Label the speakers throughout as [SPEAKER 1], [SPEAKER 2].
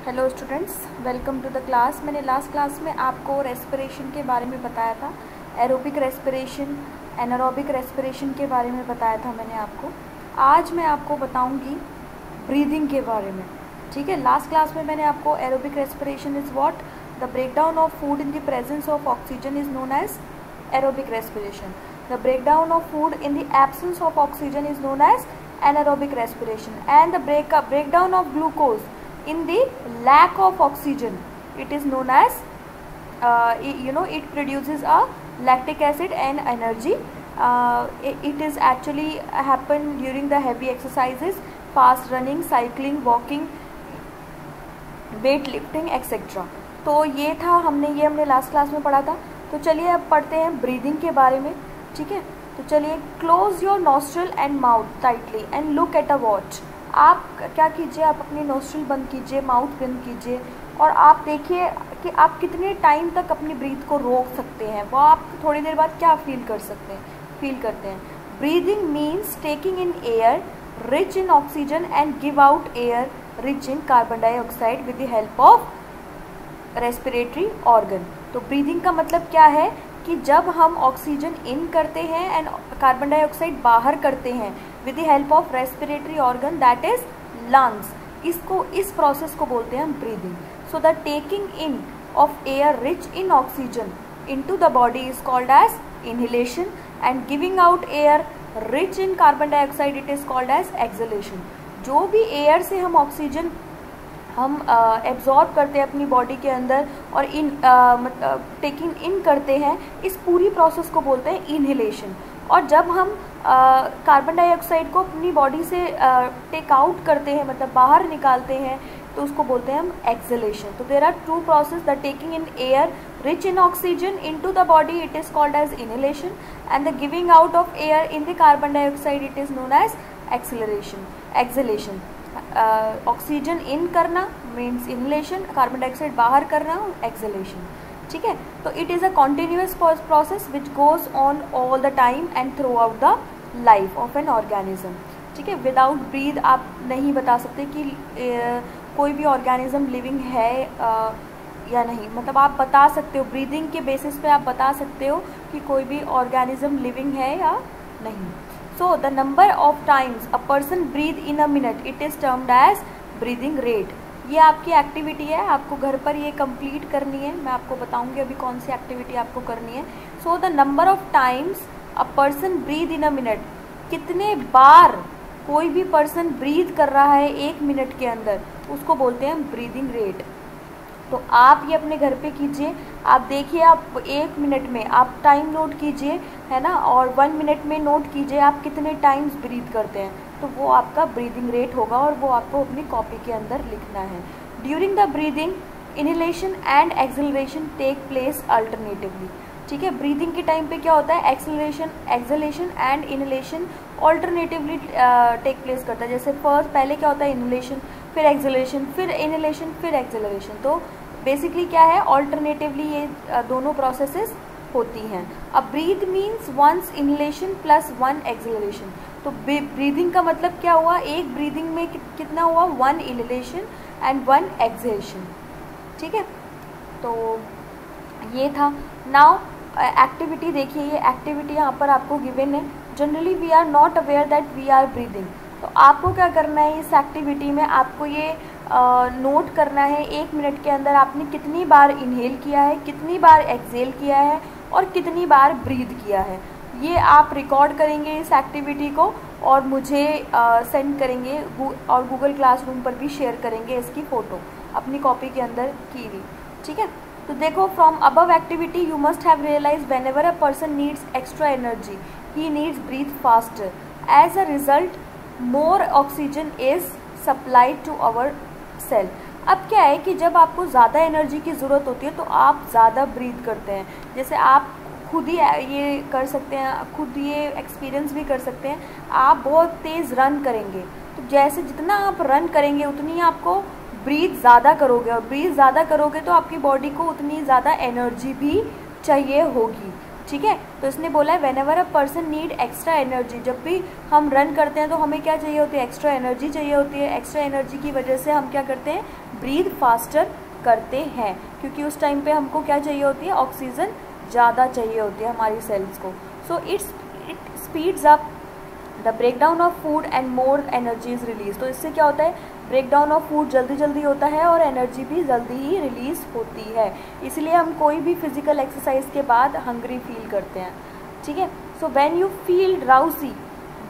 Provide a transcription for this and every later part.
[SPEAKER 1] Hello students, welcome to the class. मैंने last class में आपको रेस्पिरेशन के बारे में बताया था, एरोबिक रेस्पिरेशन, एनारोबिक रेस्पिरेशन के बारे में बताया था मैंने आपको। आज मैं आपको बताऊंगी ब्रीदिंग के बारे में। ठीक है, लास्ट क्लास में मैंने आपको aerobic respiration is what, the breakdown of food in the presence of oxygen is known as aerobic respiration, the breakdown of food in the absence of oxygen is known as anaerobic respiration, and the breakdown of glucose in the lack of oxygen, it is known as it produces a lactic acid and energy. It is actually happen during the heavy exercises, fast running, cycling, walking, weight lifting etc. तो ये था, हमने last class में पढ़ा था। तो चलिए अब पढ़ते हैं ब्रीदिंग के बारे में। ठीक है, तो चलिए, close your nostril and mouth tightly and look at a watch. आप क्या कीजिए, आप अपनी नॉस्ट्रल बंद कीजिए, माउथ बंद कीजिए और आप देखिए कि आप कितने टाइम तक अपनी ब्रीथ को रोक सकते हैं। वो आप थोड़ी देर बाद क्या फील करते हैं। Breathing means taking in air rich in oxygen and give out air rich in carbon dioxide with the help of respiratory organ. तो ब्रीदिंग का मतलब क्या है कि जब हम ऑक्सीजन इन करते हैं एंड कार्बन डाइऑक्साइड बाहर करते हैं with the help of respiratory organ, that is lungs. इस प्रोसेस को बोलते हैं हम breathing. So the taking in of air rich in oxygen into the body is called as inhalation and giving out air rich in carbon dioxide, it is called as exhalation. जो भी air से हम oxygen absorb करते हैं अपनी body के अंदर और टेकिंग इन करते हैं, इस पूरी प्रोसेस को बोलते हैं इनहेलेशन। और जब हम कार्बन डाइऑक्साइड को अपनी बॉडी से टेक आउट करते हैं, मतलब बाहर निकालते हैं, तो उसको बोलते हैं हम एक्सहेलेशन। तो there are two process, the taking in air rich in oxygen into the body, it is called as inhalation, and the giving out of air in the carbon dioxide, it is known as exhalation. Oxygen in करना means inhalation, carbon dioxide बाहर करना exhalation. ठीक है, तो it is a continuous process which goes on all the time and through out the life of an organism. ठीक है, without breathe आप नहीं बता सकते कि कोई भी ऑर्गेनिज्म लिविंग है या नहीं। मतलब आप बता सकते हो, ब्रीदिंग के बेसिस पे आप बता सकते हो कि कोई भी ऑर्गेनिज्म लिविंग है या नहीं। So the number of times a person breathe in a minute, it is termed as breathing rate. ये आपकी एक्टिविटी है, आपको घर पर ये कंप्लीट करनी है। मैं आपको बताऊंगी अभी कौन सी एक्टिविटी आपको करनी है। So the number of times a person breathe in a minute, कितने बार कोई भी पर्सन ब्रीथ कर रहा है एक मिनट के अंदर, उसको बोलते हैं ब्रीदिंग रेट। तो आप ये अपने घर पे कीजिए, आप देखिए, आप एक मिनट में आप टाइम नोट कीजिए, है ना, और 1 मिनट में नोट कीजिए आप कितने टाइम्स ब्रीथ करते हैं, तो वो आपका ब्रीदिंग रेट होगा और वो आपको अपनी कॉपी के अंदर लिखना है। During the breathing inhalation and exhalation take place alternatively. ठीक है, ब्रीदिंग के टाइम पे क्या होता है, exhalation and inhalation alternatively take place करता है। जैसे पहले क्या होता है, इनहेलेशन, फिर एक्सहेलेशन, फिर इनहेलेशन, फिर एक्सहेलेशन। तो बेसिकली क्या है, ऑल्टरनेटिवली ये दोनों प्रोसेसेस होती हैं। अब breath means once inhalation plus 1 exhalation. तो ब्रीदिंग का मतलब क्या हुआ, एक ब्रीदिंग में कितना हुआ, 1 इनहेलेशन एंड 1 एक्सहेलेशन। ठीक है, तो ये था। नाउ एक्टिविटी देखिए, ये एक्टिविटी यहाँ पर आपको गिवन है। Generally we are not aware that we are breathing. तो आपको क्या करना है, इस एक्टिविटी में आपको ये नोट करना है, 1 मिनट के अंदर आपने कितनी बार इनहेल किया है, कितनी बार एक्सहेल किया है और कितनी बार ब्रीथ किया है। ये आप रिकॉर्ड करेंगे इस एक्टिविटी को और मुझे सेंड करेंगे और गूगल क्लासरूम पर भी शेयर करेंगे इसकी फ़ोटो अपनी कॉपी के अंदर की हुई। ठीक है, तो देखो, from above activity you must have realize whenever a person needs extra energy he needs breath faster. As a result more oxygen is supplied to our cell. अब क्या है कि जब आपको ज़्यादा एनर्जी की ज़रूरत होती है तो आप ज़्यादा ब्रीथ करते हैं। जैसे आप खुद ही ये कर सकते हैं, खुद ये एक्सपीरियंस भी कर सकते हैं। आप बहुत तेज़ रन करेंगे तो जैसे जितना आप रन करेंगे उतनी आपको ब्रीथ ज़्यादा करोगे, और ब्रीथ ज़्यादा करोगे तो आपकी बॉडी को उतनी ज़्यादा एनर्जी भी चाहिए होगी। ठीक है, तो इसने बोला है when ever a person need extra energy, जब भी हम रन करते हैं तो हमें क्या चाहिए होती है, एक्स्ट्रा एनर्जी चाहिए होती है। एक्स्ट्रा एनर्जी की वजह से हम क्या करते हैं, ब्रीथ फास्टर करते हैं, क्योंकि उस टाइम पे हमको क्या चाहिए होती है, ऑक्सीजन ज़्यादा चाहिए होती है हमारी सेल्स को। So it speeds up the break down of food and more energy is release. तो इससे क्या होता है, ब्रेक डाउन ऑफ फूड जल्दी जल्दी होता है और एनर्जी भी जल्दी ही रिलीज़ होती है। इसलिए हम कोई भी फिजिकल एक्सरसाइज के बाद हंग्री फील करते हैं, ठीक है। So when you feel drowsy,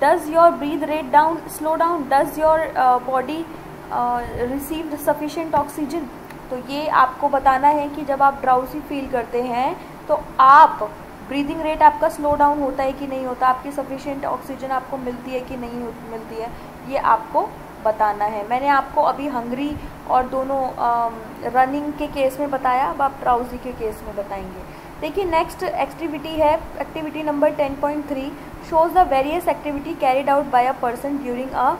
[SPEAKER 1] does your breathe rate down slow down, does your body receive sufficient oxygen. तो ये आपको बताना है कि जब आप ड्राउजी फील करते हैं तो आप ब्रीदिंग रेट आपका स्लो डाउन होता है कि नहीं होता, आपकी सफिशिएंट ऑक्सीजन आपको मिलती है कि नहीं मिलती है, ये आपको बताना है। मैंने आपको अभी हंग्री और दोनों रनिंग के केस में बताया, अब आप ड्राउजी के केस में बताएंगे। देखिए नेक्स्ट एक्टिविटी है activity number 10.3, shows the various activity carried out by a person during a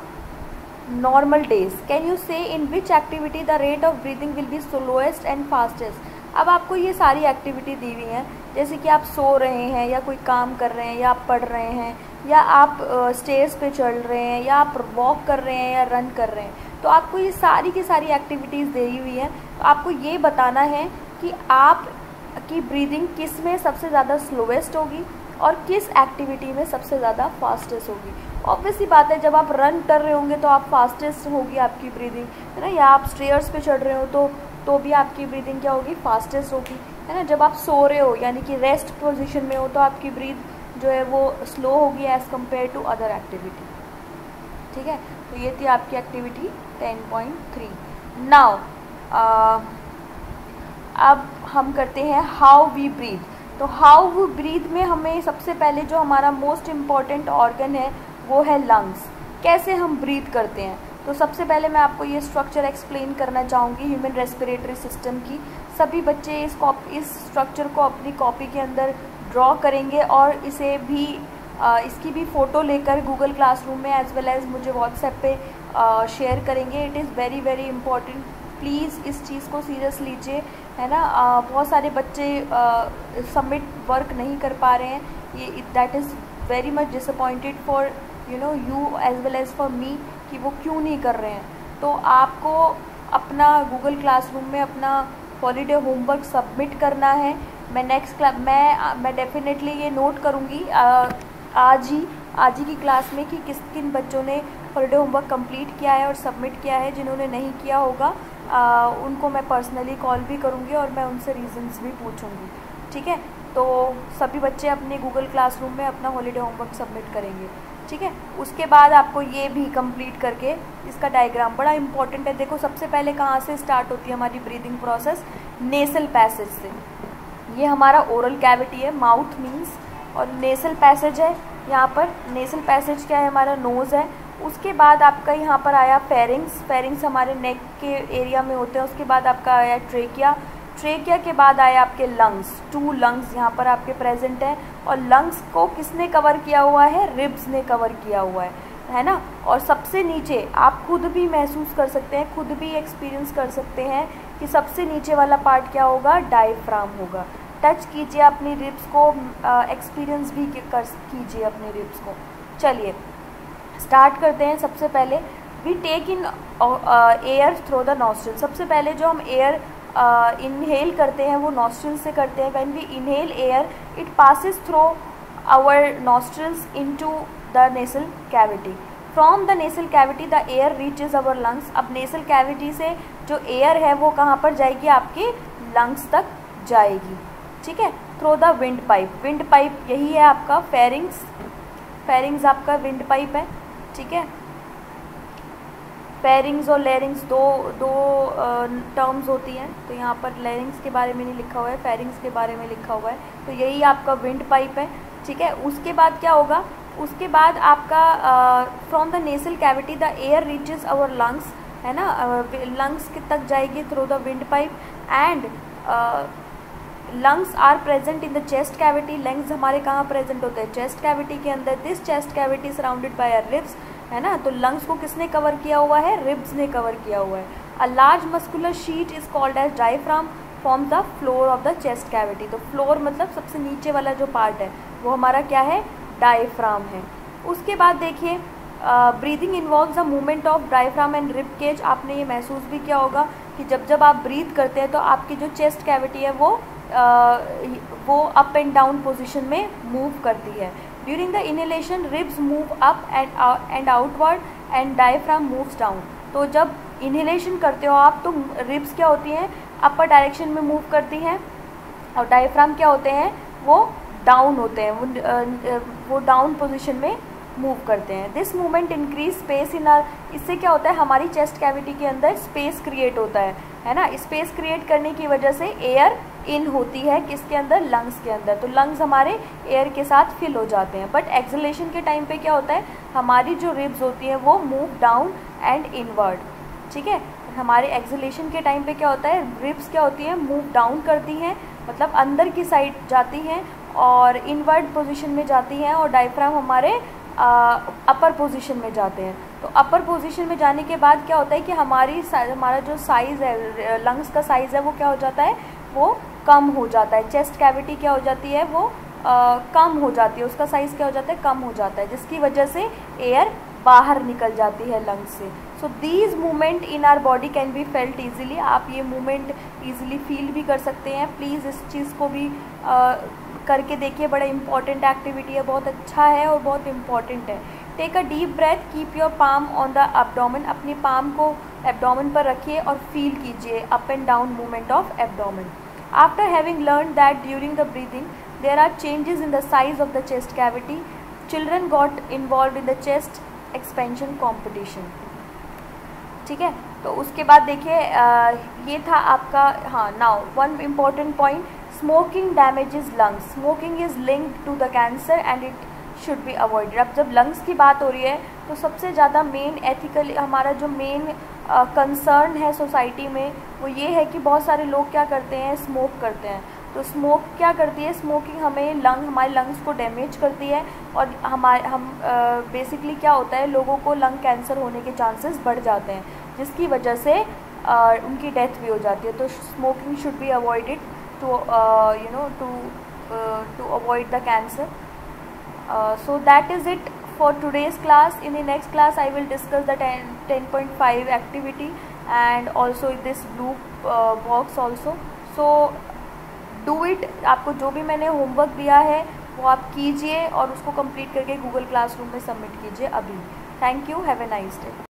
[SPEAKER 1] normal days. Can you say in which activity the rate of breathing will be slowest and fastest. अब आपको ये सारी activity दी हुई हैं, जैसे कि आप सो रहे हैं या कोई काम कर रहे हैं या आप पढ़ रहे हैं या आप स्टेयर्स पे चढ़ रहे हैं या आप वॉक कर रहे हैं या रन कर रहे हैं। तो आपको ये सारी की सारी एक्टिविटीज़ दी हुई हैं। तो आपको ये बताना है कि आप की ब्रीदिंग किस में सबसे ज़्यादा स्लोएस्ट होगी और किस एक्टिविटी में सबसे ज़्यादा फास्टेस्ट होगी। ऑब्वियसली बात है, जब आप रन कर रहे होंगे तो आप फास्टेस्ट होगी आपकी ब्रीदिंग, है ना, या आप स्टेयर्स पे चढ़ रहे हो तो भी आपकी ब्रीदिंग क्या होगी, फास्टेस्ट होगी, है ना। जब आप सो रहे हो यानी कि रेस्ट पोजीशन में हो तो आपकी ब्रीथ जो है वो स्लो होगी as compare to other activity, ठीक है। तो ये थी आपकी एक्टिविटी 10.3। नाउ अब हम करते हैं हाउ वी ब्रीथ। तो हाउ वी ब्रीथ में हमें सबसे पहले जो हमारा मोस्ट इम्पॉर्टेंट ऑर्गन है वो है लंग्स। कैसे हम ब्रीथ करते हैं, तो सबसे पहले मैं आपको ये स्ट्रक्चर एक्सप्लेन करना चाहूँगी ह्यूमन रेस्पिरेटरी सिस्टम की। सभी बच्चे इस स्ट्रक्चर को अपनी कॉपी के अंदर ड्रॉ करेंगे और इसे भी इसकी भी फ़ोटो लेकर गूगल क्लासरूम में एज वेल एज़ मुझे व्हाट्सएप पे शेयर करेंगे। It is very very important, please इस चीज़ को सीरियस लीजिए, है ना। बहुत सारे बच्चे सबमिट वर्क नहीं कर पा रहे हैं, ये that is very much disappointed for you as well as for me कि वो क्यों नहीं कर रहे हैं। तो आपको अपना गूगल क्लासरूम में अपना हॉलीडे होमवर्क सबमिट करना है। मैं नेक्स्ट क्लास मैं डेफिनेटली ये नोट करूँगी आज ही की क्लास में कि किन बच्चों ने हॉलीडे होमवर्क कंप्लीट किया है और सबमिट किया है। जिन्होंने नहीं किया होगा उनको मैं पर्सनली कॉल भी करूँगी और मैं उनसे रीज़न्स भी पूछूँगी, ठीक है। तो सभी बच्चे अपने गूगल क्लासरूम में अपना हॉलीडे होमवर्क सबमिट करेंगे, ठीक है। उसके बाद आपको ये भी कंप्लीट करके इसका डायग्राम बड़ा इंपॉर्टेंट है। देखो सबसे पहले कहाँ से स्टार्ट होती है हमारी ब्रीदिंग प्रोसेस, नेसल पैसेज से। ये हमारा ओरल कैविटी है, माउथ मीन्स, और नेसल पैसेज है यहाँ पर। नेसल पैसेज क्या है, हमारा नोज़ है। उसके बाद आपका यहाँ पर आया फेरिंग्स, फेरिंग्स हमारे नेक के एरिया में होते हैं। उसके बाद आपका आया ट्रेकिया, ट्रेकिया के बाद आए आपके लंग्स, 2 लंग्स यहाँ पर आपके प्रेजेंट हैं। और लंग्स को किसने कवर किया हुआ है, रिब्स ने कवर किया हुआ है ना। और सबसे नीचे आप खुद भी महसूस कर सकते हैं, खुद भी एक्सपीरियंस कर सकते हैं कि सबसे नीचे वाला पार्ट क्या होगा, डायफ्राम होगा। टच कीजिए अपनी रिब्स को, एक्सपीरियंस भी कीजिए अपने रिब्स को। चलिए स्टार्ट करते हैं। सबसे पहले we take in air through the nostril. सबसे पहले जो हम एयर इनहेल करते हैं वो नॉस्ट्रिल से करते हैं। When we inhale air it passes through our nostrils into the nasal cavity. From the nasal cavity the air reaches our lungs. अब नेसल कैविटी से जो एयर है वो कहाँ पर जाएगी, आपके लंग्स तक जाएगी, ठीक है, through the wind pipe. Wind pipe यही है आपका फेरिंग्स, फेरिंग्स आपका विंड पाइप है, ठीक है। फेरिंग्स और लेरिंग्स दो टर्म्स होती हैं, तो यहाँ पर लेरिंग्स के बारे में नहीं लिखा हुआ है, फेरिंग्स के बारे में लिखा हुआ है। तो यही आपका विंड पाइप है, ठीक है। उसके बाद क्या होगा, उसके बाद आपका from the nasal cavity the air reaches our lungs, है ना, लंग्स तक जाएगी through the wind pipe. And lungs are present in the chest cavity. Lungs हमारे कहाँ प्रेजेंट होते हैं, चेस्ट कैविटी के अंदर। This chest cavity surrounded by a ribs, है ना। तो लंग्स को किसने कवर किया हुआ है, रिब्स ने कवर किया हुआ है। A large muscular sheet is called as diaphragm form the floor of the chest cavity. तो फ्लोर मतलब सबसे नीचे वाला जो पार्ट है वो हमारा क्या है, डायफ्राम है। उसके बाद देखिए breathing involves the movement of diaphragm and rib cage. आपने ये महसूस भी किया होगा कि जब आप ब्रीथ करते हैं तो आपकी जो चेस्ट कैविटी है वो अप एंड डाउन पोजिशन में मूव करती है। During the inhalation ribs move up and outward and diaphragm moves down. तो जब इनहेलेशन करते हो आप तो रिब्स क्या होती हैं, अपर डायरेक्शन में मूव करती हैं, और डायफ्राम क्या होते हैं, वो डाउन होते हैं, वो डाउन पोजीशन में मूव करते हैं। This movement increase space in are. इससे क्या होता है, हमारी चेस्ट कैविटी के अंदर स्पेस क्रिएट होता है ना। स्पेस क्रिएट करने की वजह से एयर इन होती है किसके अंदर, लंग्स के अंदर। तो लंग्स हमारे एयर के साथ फिल हो जाते हैं। बट एक्सहेलेशन के टाइम पे क्या होता है, हमारी जो रिब्स होती हैं वो मूव डाउन एंड इनवर्ड। ठीक है, हमारे एक्सहेलेशन के टाइम पे क्या होता है, रिब्स क्या होती हैं, मूव डाउन करती हैं, मतलब अंदर की साइड जाती हैं और इनवर्ड पोजीशन में जाती हैं, और डायफ्राम हमारे अपर पोजीशन में जाते हैं। तो अपर पोजीशन में जाने के बाद क्या होता है कि हमारा जो साइज़ है, लंग्स का साइज़ है, वो क्या हो जाता है, वो कम हो जाता है। चेस्ट कैविटी क्या हो जाती है, वो कम हो जाती है, उसका साइज़ क्या हो जाता है, कम हो जाता है, जिसकी वजह से एयर बाहर निकल जाती है लंग्स से। So these movement in our body can be felt easily. आप ये मूवमेंट ईजिली फील भी कर सकते हैं। प्लीज़ इस चीज़ को भी करके देखिए, बड़ा इंपॉर्टेंट एक्टिविटी है, बहुत अच्छा है और बहुत इंपॉर्टेंट है। Take a deep breath, keep your palm on the abdomen. अपनी पाम को एब्डोमेन पर रखिए और फील कीजिए up and down movement of abdomen. After having learn that during the breathing there are changes in the size of the chest cavity, children got involve in the chest expansion competition. ठीक है, तो उसके बाद देखिए ये था आपका, हाँ, now one important point, smoking damages lungs. Smoking is linked to the cancer and it should be avoided. अब जब लंग्स की बात हो रही है तो सबसे ज़्यादा मेन एथिकली हमारा जो मेन कंसर्न है सोसाइटी में वो ये है कि बहुत सारे लोग क्या करते हैं, स्मोक करते हैं। तो स्मोक क्या करती है, स्मोकिंग हमारे लंग्स को डैमेज करती है, और बेसिकली क्या होता है, लोगों को लंग कैंसर होने के चांसेस बढ़ जाते हैं, जिसकी वजह से उनकी डेथ भी हो जाती है। तो smoking should be avoided to avoid the cancer. So that is it for today's class. In the next class I will discuss the 10.5 activity and also this blue box also. So do it. आपको जो भी मैंने homework दिया है वो आप कीजिए और उसको कंप्लीट करके गूगल क्लासरूम में सबमिट कीजिए अभी। Thank you, have a nice day.